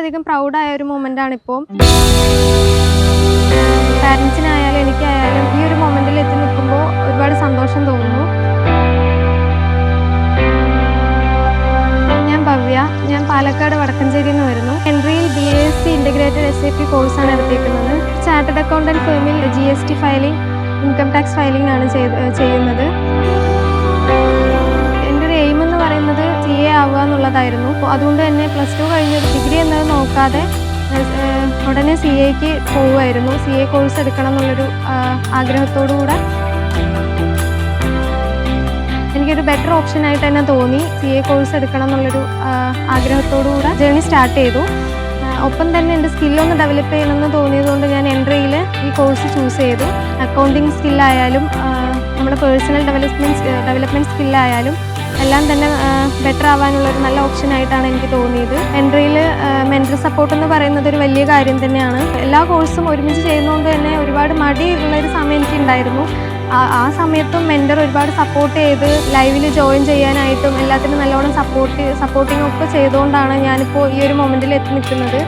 വളരെയധികം പ്രൗഡായ ഒരു മൊമെൻ്റാണിപ്പോൾ. പാരൻസിനായാലും എനിക്കായാലും ഈ ഒരു മൊമെൻറ്റിൽ എത്തി നിൽക്കുമ്പോൾ ഒരുപാട് സന്തോഷം തോന്നുന്നു. ഞാൻ ഭവ്യ, ഞാൻ പാലക്കാട് വടക്കഞ്ചേരിയിൽ നിന്ന് വരുന്നു. എൻട്രിയിൽ BASc ഇൻ്റഗ്രേറ്റഡ് SAP കോഴ്സാണ് എടുത്തിരിക്കുന്നത്. ചാർട്ടേഡ് അക്കൗണ്ടൻറ്റ് ഫേമിൽ GST filing, income tax filing ആണ് ചെയ്യുന്നത്. എൻ്റെ ഒരു എയിം എന്ന് പറയുന്നത് CA ആവുക എന്നുള്ളതായിരുന്നു. അതുകൊണ്ട് തന്നെ +2 കഴിഞ്ഞ് ഡിഗ്രി എന്നത് നോക്കാതെ ഉടനെ CAക്ക് പോവുമായിരുന്നു. CA കോഴ്സ് എടുക്കണം എന്നുള്ളൊരു ആഗ്രഹത്തോടു കൂടെ എനിക്കൊരു ബെറ്റർ ഓപ്ഷനായിട്ട് തന്നെ തോന്നി. CA കോഴ്സ് എടുക്കണം എന്നുള്ളൊരു ആഗ്രഹത്തോടു കൂടെ ജേർണി സ്റ്റാർട്ട് ചെയ്തു. ഒപ്പം തന്നെ എൻ്റെ സ്കില്ലൊന്ന് ഡെവലപ്പ് ചെയ്യണമെന്ന് തോന്നിയതുകൊണ്ട് ഞാൻ എൻട്രിയിൽ ഈ കോഴ്സ് ചൂസ് ചെയ്തു. അക്കൗണ്ടിങ് സ്കില്ലായാലും നമ്മുടെ പേഴ്സണൽ ഡെവലപ്മെൻറ്റ് സ്കില്ലായാലും എല്ലാം തന്നെ ബെറ്റർ ആവാനുള്ളൊരു നല്ല ഓപ്ഷനായിട്ടാണ് എനിക്ക് തോന്നിയത്. എൻട്രിയിൽ മെൻ്റൽ സപ്പോർട്ട് എന്ന് പറയുന്നത് ഒരു വലിയ കാര്യം തന്നെയാണ്. എല്ലാ കോഴ്സും ഒരുമിച്ച് ചെയ്യുന്നതുകൊണ്ട് തന്നെ ഒരുപാട് മടിയുള്ളൊരു സമയം എനിക്കുണ്ടായിരുന്നു. ആ സമയത്തും മെൻ്റർ ഒരുപാട് സപ്പോർട്ട് ചെയ്ത് ലൈവിൽ ജോയിൻ ചെയ്യാനായിട്ടും എല്ലാത്തിനും നല്ലോണം സപ്പോർട്ടിങ് ഒക്കെ ചെയ്തുകൊണ്ടാണ് ഞാനിപ്പോൾ ഈ ഒരു മൊമെൻറ്റിൽ എത്തി നിൽക്കുന്നത്.